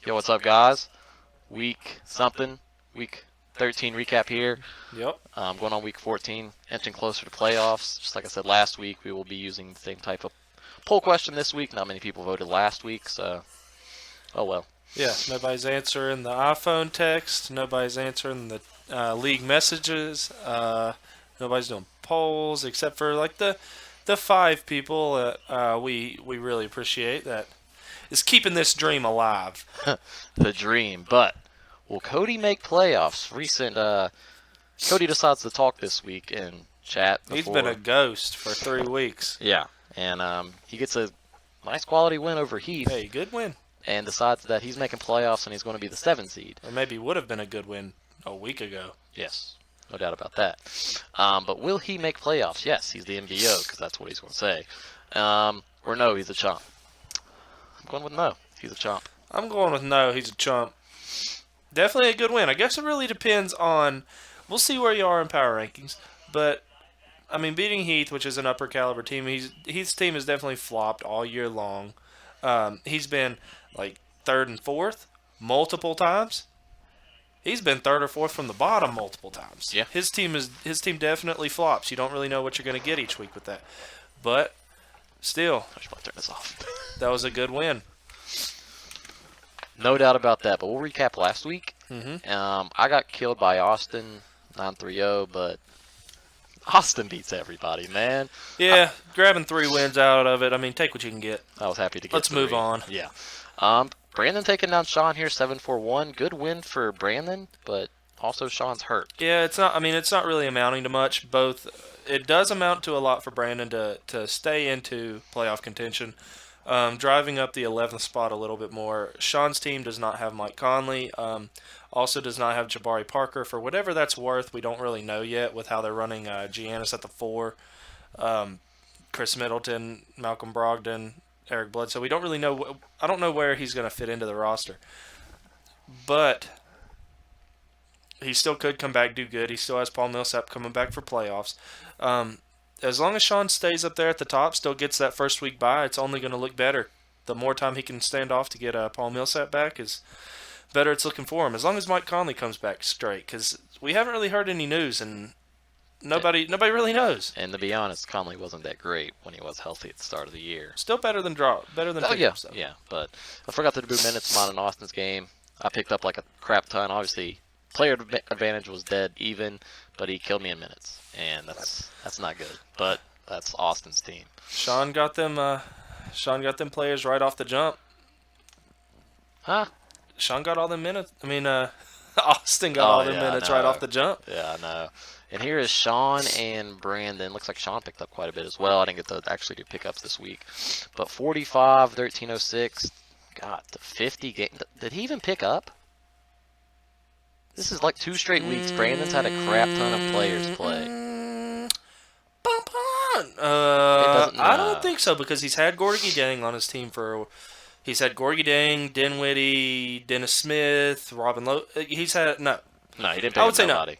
Yo, what's up, guys? Week something, week 13 recap here. Yep. Going on week 14, inching closer to playoffs. Just like I said last week, we will be using the same type of poll question this week. Not many people voted last week, so oh well. Yeah. Nobody's answering the iPhone text. Nobody's answering the league messages. Nobody's doing polls except for like the five people that we really appreciate that is keeping this dream alive. The dream. But will Cody make playoffs? Cody decides to talk this week in chat. He's been a ghost for 3 weeks. Yeah, and he gets a nice quality win over Heath. Hey, good win. And decides that he's making playoffs and he's going to be the 7 seed. Or maybe would have been a good win a week ago. Yes, no doubt about that. But will he make playoffs? Yes, he's the MVO because that's what he's going to say. Or no, he's a chump. I'm going with no. He's a chump. I'm going with no. He's a chump. Definitely a good win. I guess it really depends on. We'll see where you are in power rankings, but I mean, beating Heath, which is an upper caliber team, Heath's team has definitely flopped all year long. He's been like third and fourth multiple times. He's been third or fourth from the bottom multiple times. Yeah. His team definitely flops. You don't really know what you're going to get each week with that, but still, I should probably turn this off. that was a good win. No doubt about that. But we'll recap last week. Mm-hmm. I got killed by Austin 9-3-0, but Austin beats everybody, man. Yeah, grabbing 3 wins out of it. I mean, take what you can get. I was happy to get. Let's move 3. on. Yeah. Brandon taking down Sean here 7-4-1. Good win for Brandon, but also Sean's hurt. Yeah, it's not. I mean, it's not really amounting to much. Both, it does amount to a lot for Brandon to stay into playoff contention, driving up the 11th spot a little bit more. Sean's team does not have Mike Conley. Also does not have Jabari Parker. For whatever that's worth, we don't really know yet with how they're running Giannis at the 4, Chris Middleton, Malcolm Brogdon, Eric Bledsoe. We don't really know. I don't know where he's going to fit into the roster, but he still could come back, do good. He still has Paul Millsap coming back for playoffs. As long as Sean stays up there at the top, still gets that first week bye, it's only going to look better. The more time he can stand off to get Paul Millsap back is better it's looking for him. As long as Mike Conley comes back straight, because we haven't really heard any news, and nobody really knows. And to be honest, Conley wasn't that great when he was healthy at the start of the year. Still better than Oh, yeah, pickups, though. yeah. But I forgot to do minutes on in Austin's game. I picked up like a crap ton. Obviously, player advantage was dead even, but he killed me in minutes, and that's not good. But that's Austin's team. Sean got them players right off the jump. Huh? Sean got all the minutes. I mean, Austin got all the minutes right off the jump. Yeah, I know. And here is Sean and Brandon. Looks like Sean picked up quite a bit as well. I didn't get to actually do pickups this week. But 45, 1306, God, the 50 game. Did he even pick up? This is like 2 straight weeks. Brandon's had a crap ton of players play. I don't think so because he's had Gorgie Dang on his team for. He's had Gorgie Dang, Dinwiddie, Dennis Smith, Robin Lowe. He's had no. No, he didn't pick up nobody.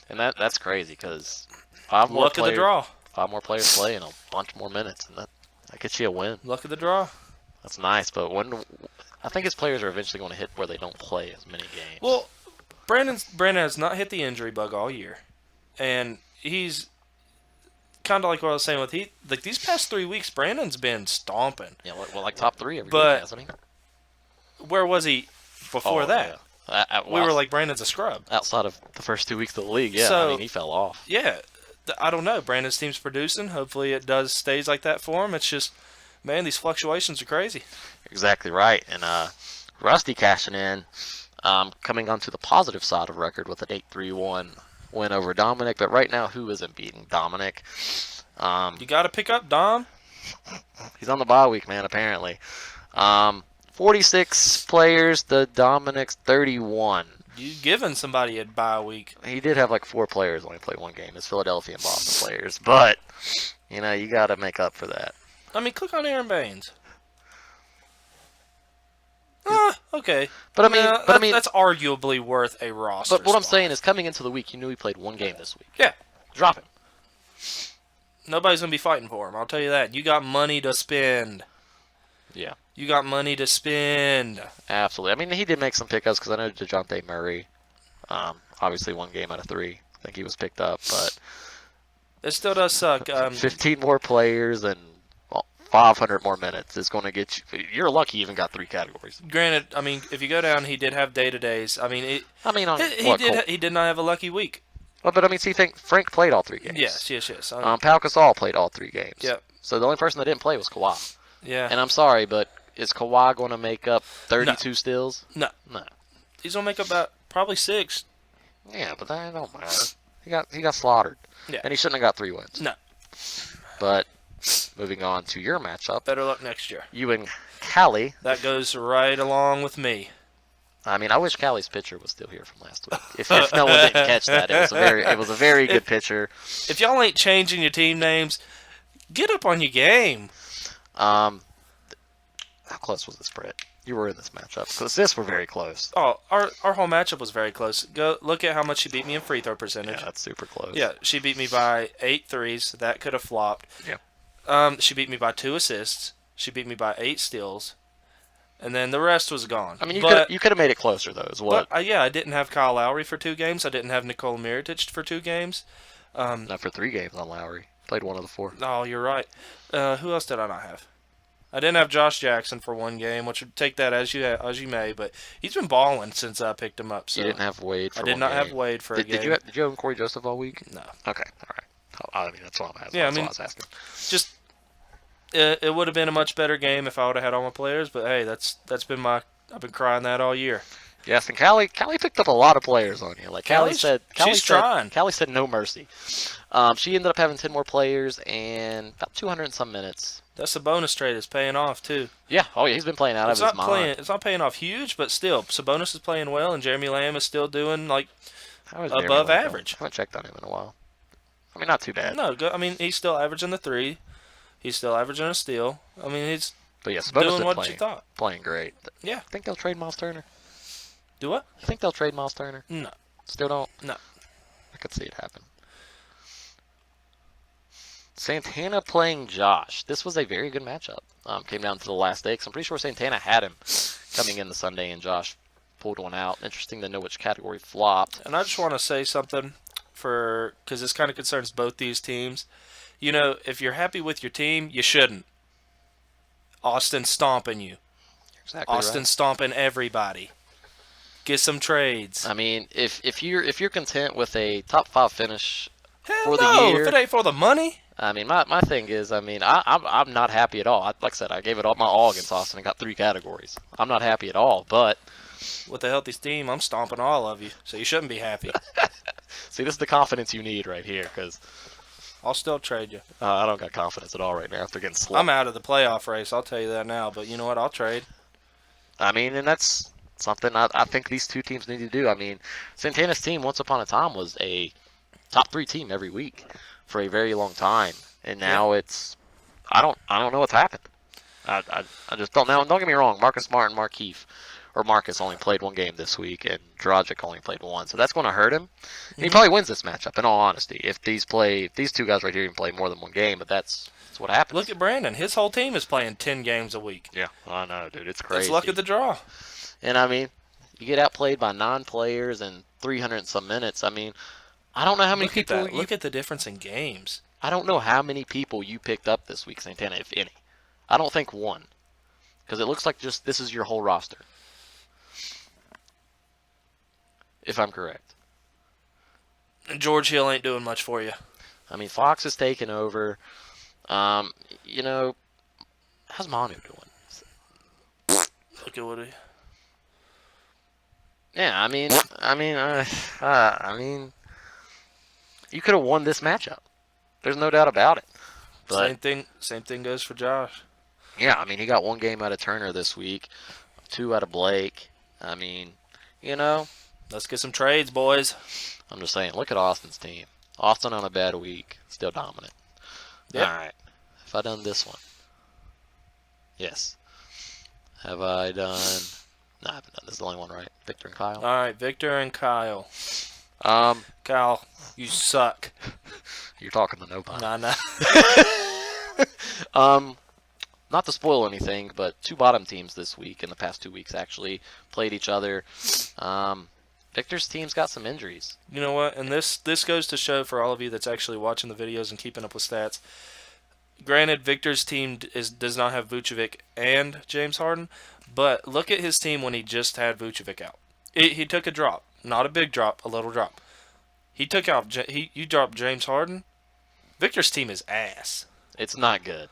And that's crazy because 5 more Luck of the draw. 5 more players play and a bunch more minutes, and that gets you a win. Luck of the draw. That's nice, but I think his players are eventually going to hit where they don't play as many games. Well, Brandon has not hit the injury bug all year, and he's kind of like what I was saying with Heath. Like these past 3 weeks, Brandon's been stomping. Yeah, well, like top 3 every But week, hasn't he? Where was he before that? Yeah. We were like Brandon's a scrub. Outside of the first 2 weeks of the league, yeah. So, I mean, he fell off. Yeah, I don't know. Brandon's team's producing. Hopefully, it stays like that for him. It's just, man, these fluctuations are crazy. Exactly right. And Rusty cashing in, coming onto the positive side of record with an 8-3-1 win over Dominic. But right now, who isn't beating Dominic? You got to pick up Dom. He's on the bye week, man, apparently. 46 players, the Dominic's 31. You giving somebody a bye week. He did have like 4 players only play one game. It's Philadelphia and Boston players. But, you got to make up for that. I mean, click on Aaron Baines. Okay. But I mean, that's arguably worth a roster. But what I'm spot. saying is, coming into the week, you knew he played 1 game this week. Yeah. Drop him. Nobody's gonna be fighting for him. I'll tell you that. You got money to spend. Yeah. You got money to spend. Absolutely. I mean, he did make some pickups because I know DeJounte Murray, obviously 1 game out of 3. I think he was picked up, but It still does suck. 15 more players and 500 more minutes is going to get you. You're lucky you even got 3 categories. Granted, I mean, if you go down, he did have day-to-days. I mean, he did not have a lucky week. Well, but I mean, see, Frank played all 3 games. Yes. Pau Gasol played all 3 games. Yep. So the only person that didn't play was Kawhi. Yeah. And I'm sorry, but is Kawhi going to make up 32 steals? No. No. He's gonna make about probably 6. Yeah, but that don't matter. He got slaughtered. Yeah. And he shouldn't have got 3 wins. No. But moving on to your matchup, Better luck next year. you and Callie. That goes right along with me. I mean, I wish Callie's pitcher was still here from last week. If no one didn't catch that, it was a very good pitcher. If y'all ain't changing your team names, get up on your game. How close was the spread? You were in this matchup because this were very close. Oh, our whole matchup was very close. Go look at how much she beat me in free throw percentage. Yeah, that's super close. Yeah, she beat me by 8 threes. That could have flopped. Yeah. She beat me by 2 assists. She beat me by 8 steals. And then the rest was gone. I mean, you could have made it closer though, is what? But I didn't have Kyle Lowry for 2 games. I didn't have Nikola Mirotic for 2 games. Not for 3 games on Lowry. Played 1 of the 4. Oh, you're right. Who else did I not have? I didn't have Josh Jackson for 1 game, which would take that as you may. But he's been balling since I picked him up. So You didn't have Wade for I did 1 not game. have Wade for a game. Did you have Corey Joseph all week? No. Okay, all right. I mean, that's all I'm asking. Yeah, That's I all mean- I was asking. Just it would have been a much better game if I would have had all my players. But hey, that's been I've been crying that all year. Yes, and Callie picked up a lot of players on you. Like Callie said, she's trying. Callie said no mercy. She ended up having 10 more players and about 200 and some minutes. That's a bonus trade. It's paying off too. Yeah, oh yeah, he's been playing out of his mind. It's not paying off huge, but still, Sabonis is playing well, and Jeremy Lamb is still doing like How is Jeremy above Lamb doing? average. I haven't checked on him in a while. I mean, not too bad. no. I mean, he's still averaging the 3. He's still averaging a steal. I mean, he's But yeah, Sabonis doing been what playing, you thought. playing great. Yeah. Think they'll trade Miles Turner? Do what? You think they'll trade Miles Turner? No. Still don't? No. I could see it happen. Santana playing Josh. This was a very good matchup. Came down to the last day because I'm pretty sure Santana had him coming in the Sunday and Josh pulled one out. Interesting to know which category flopped. And I just want to say something because this kind of concerns both these teams. You know, if you're happy with your team, you shouldn't. Austin's stomping you. Exactly Austin's stomping everybody. Get some trades. I mean, if you're content with a top 5 finish, Hell for the no, year- if it ain't for the money. I mean, my thing is, I mean, I'm not happy at all. Like I said, I gave it all my all against Austin and got 3 categories. I'm not happy at all, but With a healthy team, I'm stomping all of you, so you shouldn't be happy. see, this is the confidence you need right here because I'll still trade you. I don't got confidence at all right now after getting slumped. I'm out of the playoff race, I'll tell you that now, but you know what, I'll trade. I mean, and that's something I think these 2 teams need to do. I mean, Santana's team once upon a time was a top 3 team every week for a very long time, and now it's I don't know what's happened. I just don't know. Don't get me wrong, Marcus Smart and Marcus only played 1 game this week, and Dragic only played 1, so that's going to hurt him. And he probably wins this matchup. In all honesty, if these 2 guys right here even play more than 1 game, but that's what happens. Look at Brandon. His whole team is playing 10 games a week. Yeah, I know, dude. It's crazy. It's luck of the draw. And I mean, you get outplayed by 9 players and 300 and some minutes. I mean, I don't know how many Look at people. that. Look at the difference in games. I don't know how many people you picked up this week, Santana, if any. I don't think 1, because it looks like just this is your whole roster. If I'm correct. George Hill ain't doing much for you. I mean, Fox is taking over. You know, how's Manu doing? Look at what he... Yeah, I mean, you could have won this matchup. There's no doubt about it. But Same thing goes for Josh. yeah, I mean, he got 1 game out of Turner this week, 2 out of Blake. I mean, you know, Let's get some trades, boys. I'm just saying, look at Austin's team. Austin on a bad week, still dominant. Yep. All right. Have I done this one? Yes. Have I done... No, I haven't done this. Is the only one, right? Victor and Kyle? All right, Victor and Kyle. Um, Kyle, you suck. You're talking to nobody. Nah. not to spoil anything, but 2 bottom teams this week, in the past 2 weeks actually, played each other. Victor's team's got some injuries. You know what? And this goes to show for all of you that's actually watching the videos and keeping up with stats. Granted, Victor's team does not have Vucevic and James Harden, but look at his team when he just had Vucevic out. He took a drop, not a big drop, a little drop. He took out you dropped James Harden. Victor's team is ass. It's not good.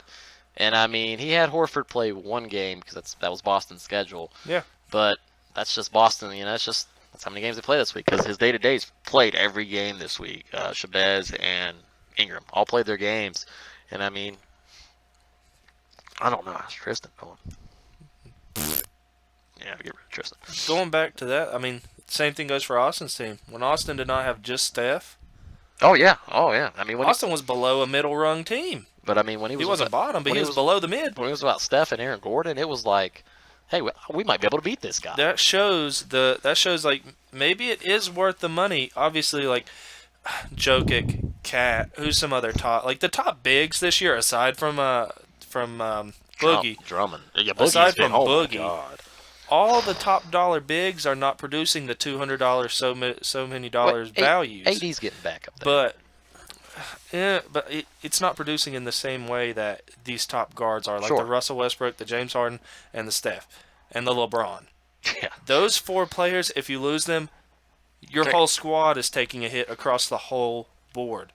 And I mean, he had Horford play 1 game because that was Boston's schedule. Yeah. But that's just Boston. That's how many games they play this week, because his day-to-days played every game this week. Shabazz and Ingram all played their games. And I mean, I don't know. How's Tristan going? Yeah, get rid of Tristan. Going back to that, I mean, same thing goes for Austin's team. When Austin did not have just Steph, Oh yeah. I mean, Austin was below a middle rung team. but I mean, when he Wasn't bottom, but he was below the mid. when it was about Steph and Aaron Gordon, it was like, hey, we might be able to beat this guy. That shows like maybe it is worth the money. Obviously, like Jokic, Cat, who's some other top, like the top bigs this year aside from Boogie. Drummond. Yeah, Aside Boogie's been, from oh Boogie, my God. all the top dollar bigs are not producing the $200 so many dollars values. AD's getting back up there. But it's not producing in the same way that these top guards are, like Sure. the Russell Westbrook, the James Harden, and the Steph, and the LeBron. Yeah. Those 4 players, if you lose them, your whole squad is taking a hit across the whole board.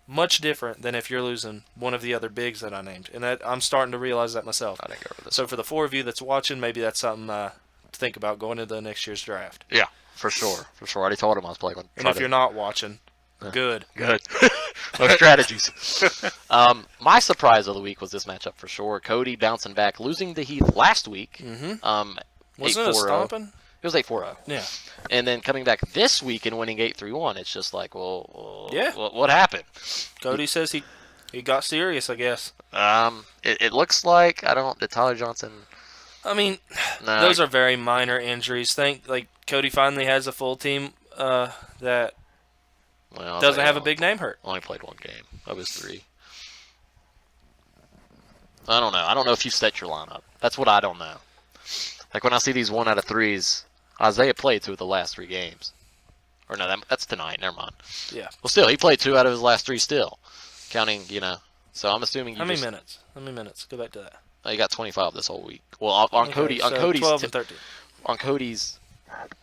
Much different than if you're losing one of the other bigs that I named. And I'm starting to realize that myself. I didn't go over this. So for the 4 of you that's watching, maybe that's something to think about going into the next year's draft. Yeah, for sure. I already told him I was playing on. And if you're not watching, good. Good. No strategies. My surprise of the week was this matchup for sure. Cody bouncing back, losing to Heath last week. Mm-hmm. Wasn't it a 8-4-0. stomping? It was 8-4-0. Yeah. And then coming back this week and winning 8-3-1. It's just like, well, Yeah. what happened? Cody says he got serious, I guess. It looks like did Tyler Johnson? I mean, No, those are very minor injuries. Like Cody finally has a full team that well, doesn't have a big name hurt. Only played 1 game of his 3. I don't know. I don't know if you set your lineup. That's what I don't know. Like when I see these 1 out of 3s, Isaiah played 2 of the last 3 games. Or no, that's tonight. Never mind. Yeah. Well, still, he played 2 out of his last 3 still, counting. So I'm assuming How many minutes? How many minutes? Go back to that. He got 25 this whole week. Well, on Okay, so Cody's 12 and 13. on Cody's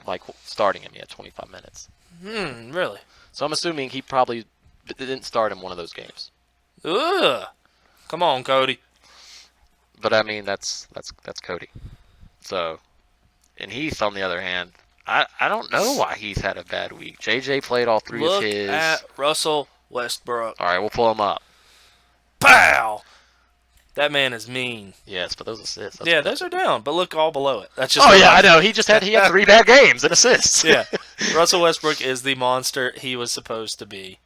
like starting him, he had 25 minutes. Really? So I'm assuming he probably didn't start him one of those games. Ugh. Come on, Cody. But I mean, that's Cody. So, and Heath, on the other hand, I don't know why Heath had a bad week. JJ played all 3 Look of his. at Russell Westbrook. All right, we'll pull him up. Pow! That man is mean. Yes, but those assists. Yeah, those are down, but look all below it. That's just Oh yeah, I know. He had 3 bad games and assists. Yeah. Russell Westbrook is the monster he was supposed to be.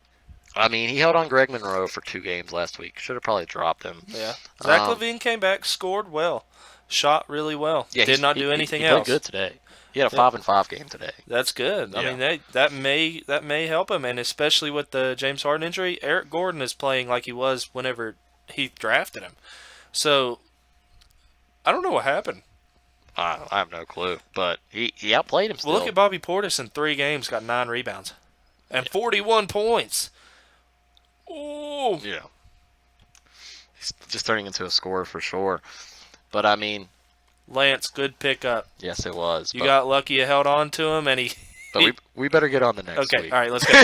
I mean, he held on Greg Monroe for 2 games last week. Should have probably dropped him. Yeah. Zach LaVine came back, scored well, shot really well. Yeah, Did not do anything he else. played good today. He had a 5-5 game today. That's good. I Yeah. mean, that may help him, and especially with the James Harden injury, Eric Gordon is playing like he was whenever Heath drafted him. So, I don't know what happened. I have no clue, but he outplayed him still. Well, look at Bobby Portis in 3 games, got 9 rebounds and 41 points. Ooh. Yeah. He's just turning into a scorer for sure. But I mean, Lance, good pickup. yes, it was. You got lucky you held on to him, and he. But we better get on the next Okay, week. all right, let's go.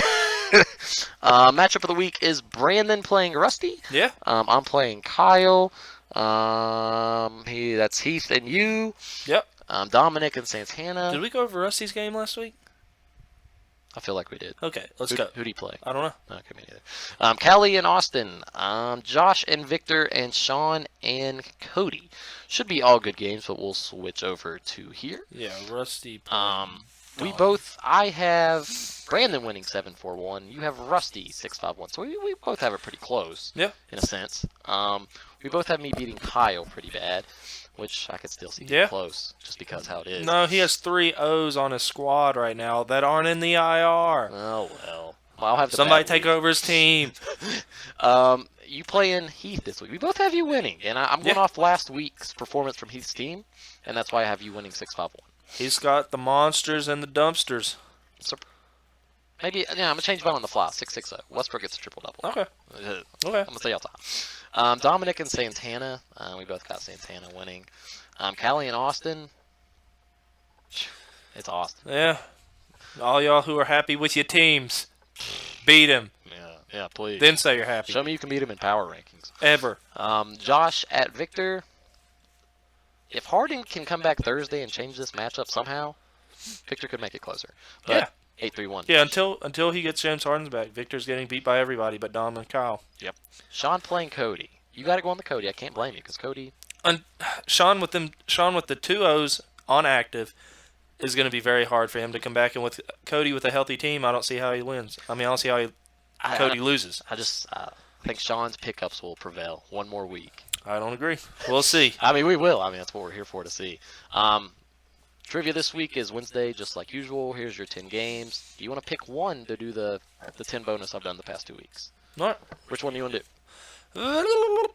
Matchup of the week is Brandon playing Rusty. Yeah. I'm playing Kyle. That's Heath and you. Yep. Dominic and Santana. Did we go over Rusty's game last week? I feel like we did. Okay, let's go. Who'd he play? I don't know. Okay, me neither. Callie and Austin. Josh and Victor and Sean and Cody. Should be all good games, but we'll switch over to here. Yeah, Rusty. I have Brandon winning 7-4-1. You have Rusty 6-5-1. So we both have it pretty close. Yeah. In a sense. We both have me beating Kyle pretty bad, which I could still see Yeah. close, just because how it is. No, he has 3 O's on his squad right now that aren't in the IR. Oh well. Well, I'll have the Somebody bad take week. over his team. You playing Heath this week. We both have you winning, and I'm going Yeah. off last week's performance from Heath's team, and that's why I have you winning 6-5-1. He's got the monsters and the dumpsters. So maybe, yeah, I'm going to change mine on the fly. 6-6-0. Westbrook gets a triple-double. Okay. I'm Okay. going to say y'all top. Dominic and Santana. We both got Santana winning. Callie and Austin. It's Austin. Yeah. All y'all who are happy with your teams, beat him. Yeah, please. Then say you're happy. Show me you can beat him in power rankings. Ever. Josh at Victor. If Harden can come back Thursday and change this matchup somehow, Victor could make it closer. But Yeah. 8-3-1. Yeah, until he gets James Harden's back, Victor's getting beat by everybody but Dom and Kyle. Sean playing Cody. You got to go on the Cody. I can't blame you because Cody. Sean with the 2 O's on active is going to be very hard for him to come back. And with Cody with a healthy team, I don't see how he wins. I mean, I don't see how Cody loses. I just think Sean's pickups will prevail one more week. I don't agree. We'll see. I mean, we will. I mean, that's what we're here for to see. Trivia this week is Wednesday, just like usual. Here's your 10 games. Do you want to pick one to do the 10 bonus I've done the past 2 weeks? All right. Which one do you want to do? So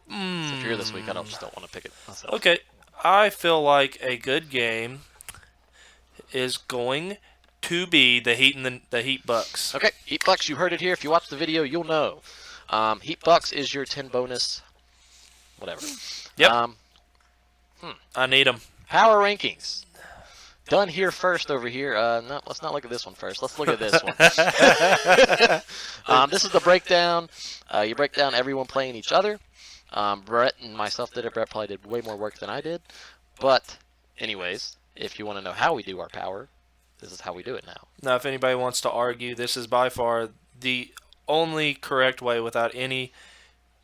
if you're here this week, I just don't want to pick it myself. Okay. I feel like a good game is going to be the Heat and the Heat Bucks. Okay, Heat Bucks, you heard it here. If you watch the video, you'll know. Heat Bucks is your 10 bonus, whatever. Yep. I need them. Power rankings. Done here first over here. No, let's not look at this one first. Let's look at this one. This is the breakdown. You break down everyone playing each other. Brett and myself did it. Brett probably did way more work than I did. But anyways, if you want to know how we do our power, this is how we do it now. Now, if anybody wants to argue, this is by far the only correct way without any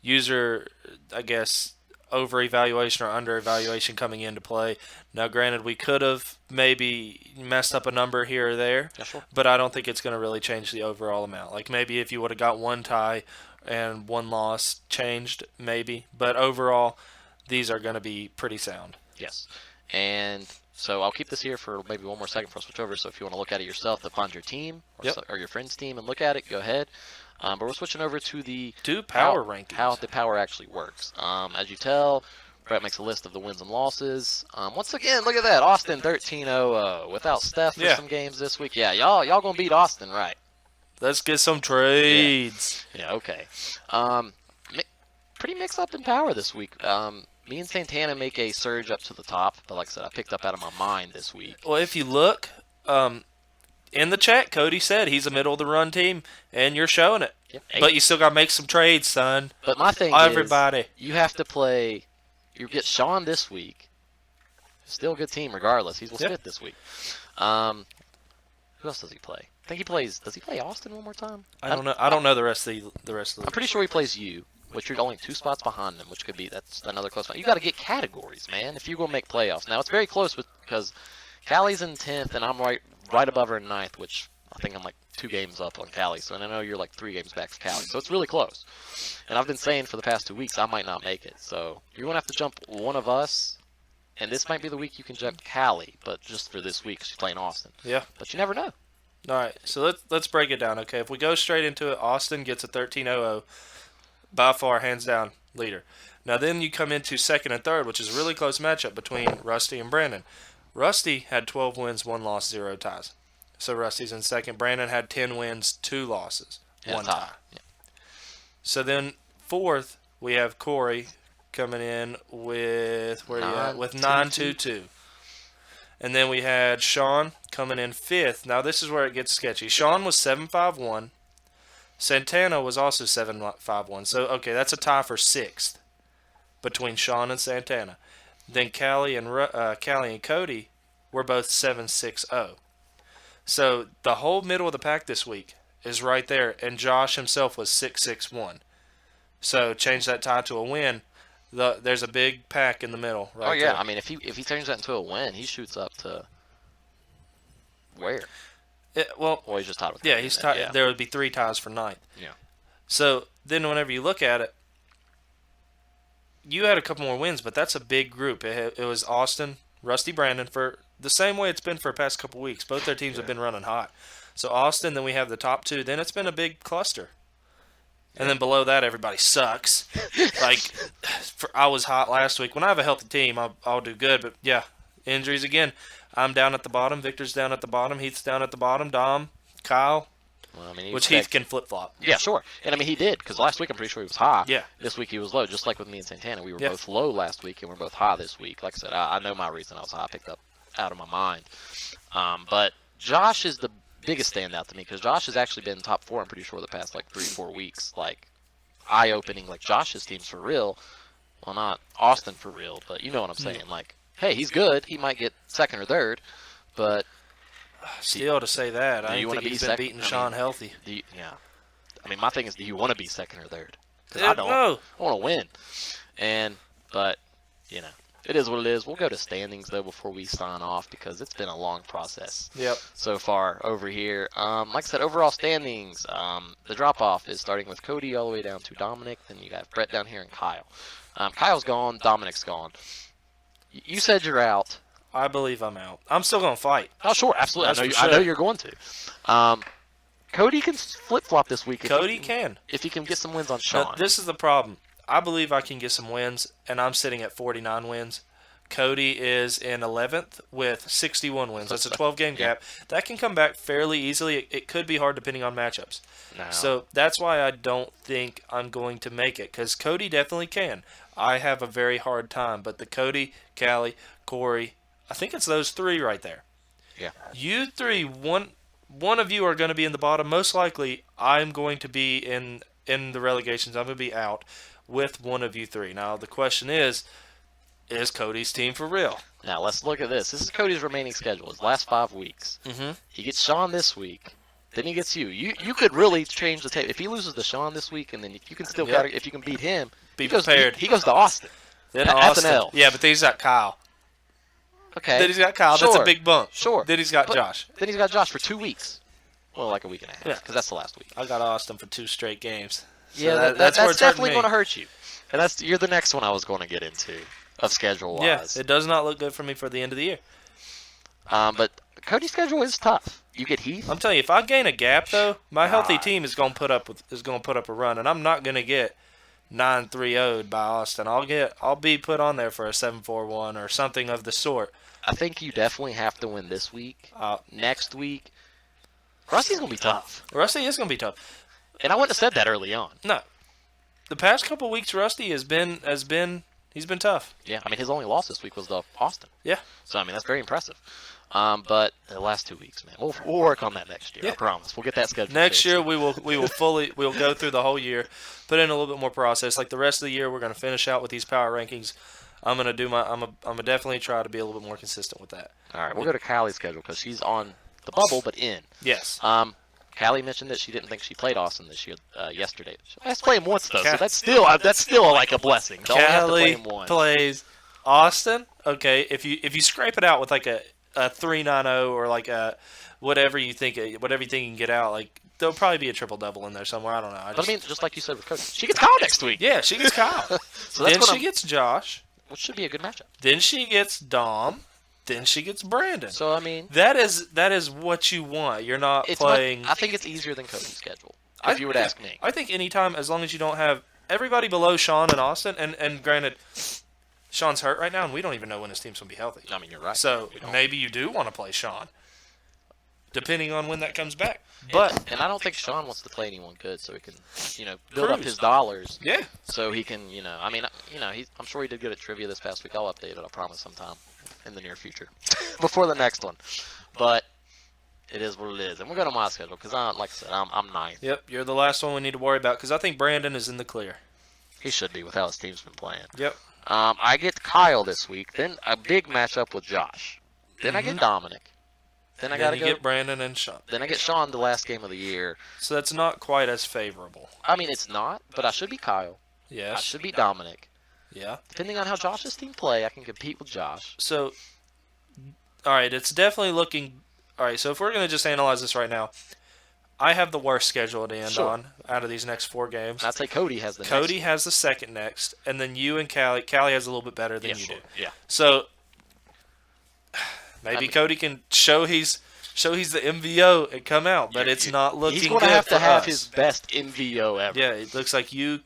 user, I guess, over-evaluation or under-evaluation coming into play. Now, granted, we could have maybe messed up a number here or there, Yeah, sure. but I don't think it's going to really change the overall amount. Like, maybe if you would have got one tie and one loss changed, maybe. But overall, these are going to be pretty sound. Yes. And so I'll keep this here for maybe one more second before I switch over. So if you want to look at it yourself to find your team or your friend's team and look at it, go ahead. But we're switching over to the Power rankings. How the power actually works. As you tell, Brett makes a list of the wins and losses. Once again, look at that. Austin 13-0 without Steph for some games this week. Yeah, y'all going to beat Austin, right? Let's get some trades. Yeah, okay. Pretty mixed up in power this week. Me and Santana make a surge up to the top, but like I said, I picked up out of my mind this week. Well, if you look, in the chat, Cody said he's a middle-of-the-run team, and you're showing it. Yep. But you still got to make some trades, son. But my thing Everybody. is, you have to play. You get Sean this week. Still a good team, regardless. He's will spit this week. Who else does he play? I think he plays. Does he play Austin one more time? I don't know. I don't know the rest of the. I'm pretty sure he plays you, which you're only 2 spots behind them, which could be that's another close one. You got to get categories, man, if you're gonna make playoffs. Now it's very close because Callie's in 10th and I'm right above her in 9th, which I think I'm like 2 games up on Callie. So and I know you're like 3 games back for Callie, so it's really close. And I've been saying for the past 2 weeks I might not make it, so you're gonna have to jump one of us. And this might be the week you can jump Callie, but just for this week 'cause she's playing Austin. Yeah. But you never know. All right, so let's break it down. Okay, if we go straight into it, Austin gets a 13-0, by far, hands down, leader. Now then you come into second and third, which is a really close matchup between Rusty and Brandon. Rusty had 12 wins, 1 loss, 0 ties. So Rusty's in second. Brandon had 10 wins, 2 losses, 1 tie. Yeah. So then fourth, we have Corey coming in with 9-2-2. And then we had Sean coming in fifth. Now this is where it gets sketchy. Sean was 7-5-1. Santana was also 7-5-1. So okay, that's a tie for sixth between Sean and Santana. Then Callie and Cody were both 7-6-0. So the whole middle of the pack this week is right there, and Josh himself was 6-6-1. So change that tie to a win. There's a big pack in the middle. Right Oh yeah, there. I mean if he turns that into a win, he shoots up to where? Well, he's just tied with. Yeah, Cody, he's then, tied. yeah. There would be 3 ties for ninth. Yeah. So then, whenever you look at it, you had a couple more wins, but that's a big group. It was Austin, Rusty Brandon for the same way it's been for the past couple weeks. Both their teams have been running hot. So Austin, then we have the top two. Then it's been a big cluster. And then below that, everybody sucks. I was hot last week. When I have a healthy team, I'll do good. But, yeah, injuries again. I'm down at the bottom. Victor's down at the bottom. Heath's down at the bottom. Dom, Kyle, Well, I mean, which Heath can flip-flop. Yeah, sure. And I mean, he did, because last week I'm pretty sure he was high. Yeah. This week he was low, just like with me and Santana. We were Yeah. both low last week, and we're both high this week. Like I said, I know my reason I was high. I picked up out of my mind. But Josh is the biggest standout to me, because Josh has actually been top 4, I'm pretty sure, the past, 3-4 weeks. Eye-opening, Josh's team's for real. Well, not Austin for real, but you know what I'm saying. Hey, he's good. He might get second or third, but Still to say that, Do I you think wanna be he's been second? beating I mean, Sean healthy. yeah. I mean, my thing is, do you want to be second or third? 'Cause Yeah, I don't. no. I want to win. But, it is what it is. We'll go to standings, though, before we sign off, because it's been a long process Yep. so far over here. Like I said, overall standings, the drop-off is starting with Cody all the way down to Dominic. Then you got Brett down here and Kyle. Kyle's gone. Dominic's gone. You said you're out. I believe I'm out. I'm still going to fight. Oh, sure. Absolutely. That's for I know sure. you're going to. Cody can flip-flop this week. Cody can. If he can get some wins on Now, Sean. this is the problem. I believe I can get some wins, and I'm sitting at 49 wins. Cody is in 11th with 61 wins. That's a 12-game Yeah. gap. That can come back fairly easily. It could be hard depending on matchups. No. So that's why I don't think I'm going to make it, because Cody definitely can. I have a very hard time, but the Cody, Callie, Corey, I think it's those three right there. Yeah. You three, one of you are going to be in the bottom. Most likely, I'm going to be in the relegations. I'm going to be out with one of you three. Now, the question is Cody's team for real? Now, let's look at this. This is Cody's remaining schedule, his last 5 weeks. Mm-hmm. He gets Sean this week. Then he gets you. You could really change the tape. If he loses to Sean this week, and then if you can still Yep. if you can beat him, Be he goes, prepared. He goes to Austin. Then That's Austin. an L. Yeah, but then he's got Kyle. Okay. Then he's got Kyle. That's Sure. a big bump. Sure. Then he's got But Josh. Then he's got Josh for 2 weeks. Well, like a week and a half, Yeah. because that's the last week. I got Austin for 2 straight games. So Yeah, that's where it's hurting definitely me. going to hurt you. And you're the next one I was going to get into of schedule-wise. Yeah, it does not look good for me for the end of the year. But Cody's schedule is tough. You get Heath. I'm telling you, if I gain a gap though, my healthy God. team is going to put up a run, and I'm not going to get 9-3-0'd by Austin. I'll be put on there for a 7-4-1 or something of the sort. I think you definitely have to win this week. Next week, Rusty's going to be tough. Rusty is going to be tough. And I wouldn't have said that early on. No, the past couple weeks, Rusty he's been tough. Yeah, I mean, his only loss this week was to Austin. Yeah. So, I mean, that's very impressive. But the last 2 weeks, man, we'll work on that next year. Yeah. I promise. We'll get that schedule Next fixed. year we'll go through the whole year, put in a little bit more process. Like the rest of the year, we're going to finish out with these power rankings. I'm gonna definitely try to be a little bit more consistent with that. All right, we'll go to Callie's schedule because she's on the bubble but in. Yes. Callie mentioned that she didn't think she played Austin this year yesterday. I has to play him once though, so that's still like a blessing. To only have to play Callie him once. plays Austin. Okay, if you scrape it out with like a 3-9-0 or like a whatever you think you can get out, like there'll probably be a triple double in there somewhere. I don't know. But I mean, just like you said with Cody, she gets Kyle next week. yeah, she gets Kyle. So that's Then what she gets Josh. which should be a good matchup. Then she gets Dom. Then she gets Brandon. So I mean, That is what you want. You're not playing. I think it's easier than Cody's schedule. If you would ask me. I think anytime, as long as you don't have everybody below Sean and Austin, and granted, Sean's hurt right now, and we don't even know when his team's going to be healthy. I mean, you're right. So We don't. maybe you do want to play Sean, depending on when that comes back. But and I don't think Sean wants to play anyone good, so he can, build up Cruise. his dollars. yeah, So he can, I mean, I'm sure he did good at trivia this past week. I'll update it, I promise, sometime in the near future, before the next one. But it is what it is, and we're going to my schedule because, like I said, I'm ninth. yep, you're the last one we need to worry about because I think Brandon is in the clear. He should be with how his team's been playing. Yep. I get Kyle this week, then a big matchup with Josh. Then I get Dominic. Then I Then got to you go. get Brandon and Sean. Then I get Sean the last game of the year. So that's not quite as favorable. I mean, it's not, but I should be Kyle. I Yes. should be Dominic. Yeah. Depending on how Josh's team play, I can compete with Josh. So, all right, it's definitely looking. All right, so if we're going to just analyze this right now, I have the worst schedule to end Sure. on out of these next 4 games. I'd say Cody has the Cody has the second next, and then you and Callie. Callie has a little bit better than next. you Yeah, do. sure. Yeah. So, Maybe I mean, Cody can show he's the MVO and come out, but it's not looking he's good going to have for to have us. his best MVO ever. Yeah, it looks like you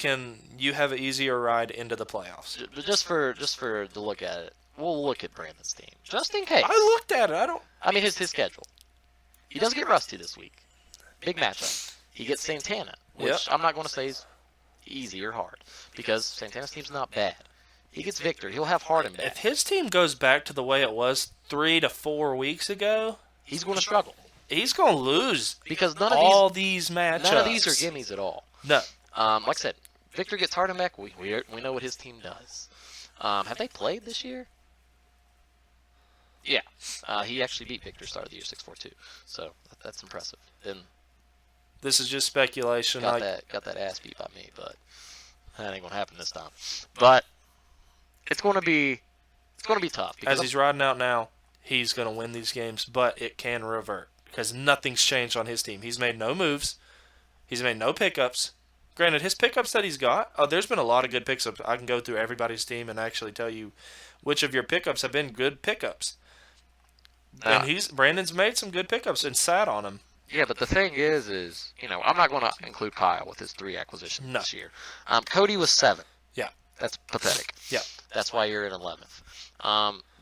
have an easier ride into the playoffs. Just for to look at it, we'll look at Brandon's team just in case. I looked at it. I mean, his schedule. He does get Rusty this week. Big matchup. He gets Santana, which Yep. I'm not going to say is easy or hard because Santana's team's not bad. He gets Victor. He'll have Harden If back. his team goes back to the way it was 3 to 4 weeks ago, He's going to struggle he's going to lose because none all these matchups. of these are gimmies at all. No. Like I said, Victor gets Harden back. We know what his team does. Have they played this year? Yeah. He actually beat Victor start of the year 6-4-2. So that's impressive. And This is just speculation. got that ass beat by me, but that ain't gonna happen this time. But it's gonna be tough because As he's riding out now, he's going to win these games, but it can revert because nothing's changed on his team. He's made no moves. He's made no pickups. Granted, his pickups that he's got, there's been a lot of good pickups. I can go through everybody's team and actually tell you which of your pickups have been good pickups. Now- And Brandon's made some good pickups and sat on them. yeah. But the thing is I'm not gonna include Kyle with his 3 acquisitions No. this year. Cody was 7. Yeah. That's pathetic. Yeah. That's why you're in 11th.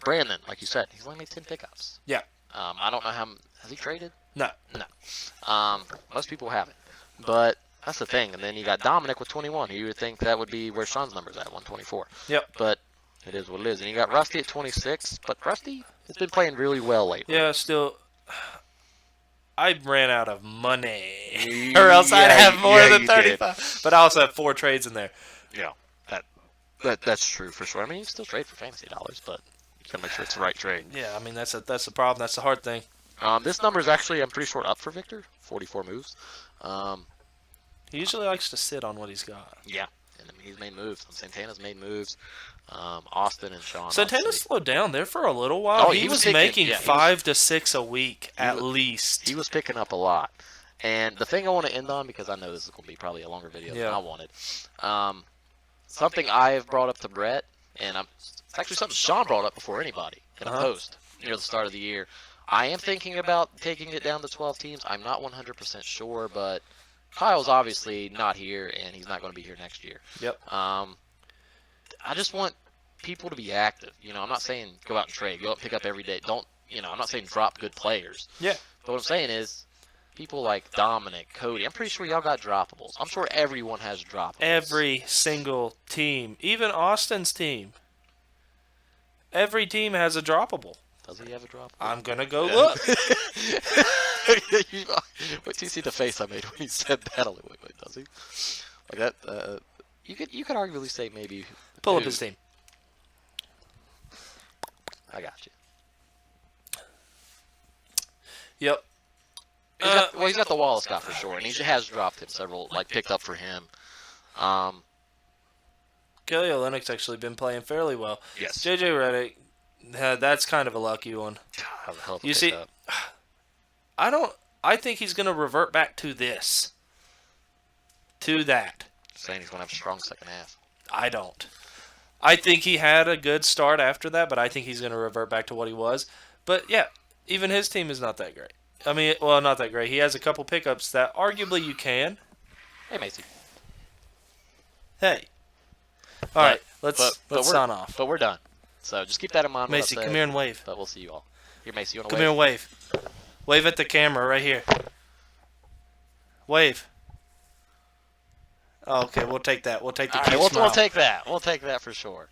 Brandon, like you said, he's only made 10 pickups. Yeah. I don't know has he traded? No. Most people haven't. But that's the thing. And then you got Dominic with 21. You would think that would be where Sean's number's at, 124. Yep. But it is what it is. And you got Rusty at 26. But Rusty has been playing really well lately. Yeah, still, I ran out of money. Or else I'd Yeah, have more yeah, than you did. 35. But I also have 4 trades in there. Yeah. That's true for sure. I mean, you can still trade for fantasy dollars, but you gotta make sure it's the right trade. Yeah, I mean, that's the problem. That's the hard thing. This number is actually, I'm pretty sure, up for Victor. 44 moves. He usually likes to sit on what he's got. Yeah. And I mean, he's made moves. Santana's made moves. Austin and Sean. Santana obviously. slowed down there for a little while. Oh, he he was was picking- making yeah, he 5 to 6 a week at was- least. He was picking up a lot. And the thing I want to end on, because I know this is going to be probably a longer video Yeah. than I wanted, something I have brought up to Brett, and it's actually something Sean brought up before anybody in a post near the start of the year. I am thinking about taking it down to 12 teams. I'm not 100% sure, but Kyle's obviously not here, and he's not going to be here next year. Yep. I just want people to be active. I'm not saying go out and trade. Go out and pick up every day. I'm not saying drop good players. Yeah. But what I'm saying is, people like Dominic, Cody, I'm pretty sure y'all got droppables. I'm sure everyone has droppables. Every single team, even Austin's team. Every team has a droppable. Does he have a droppable? I'm going to go look. Wait till you see the face I made when he said that. I'm like, wait, does he? Like that, you could arguably say maybe. Pull up who. his team. I got you. Yep. He's got the Wallace guy for sure, and he has dropped him several, picked up for him. Kelly Olynyk's actually been playing fairly well. Yes. JJ Redick, that's kind of a lucky one. Hell of a You see, pickup. I think he's going to revert back to this. To that. Saying he's going to have a strong second half. I don't. I think he had a good start after that, but I think he's going to revert back to what he was. But yeah, even his team is not that great. I mean, well, not that great. He has a couple pickups that arguably you can. Hey, Macy. Hey. All right, let's we're- sign off. But we're done. So just keep that in mind. what I Macy, said, come here and wave. But we'll see you all. Here, Macy, you want to Come wave? here and wave. Wave at the camera right here. Wave. Oh, okay, we'll take that. We'll take the All cute right, smile. we'll take that. We'll take that for sure.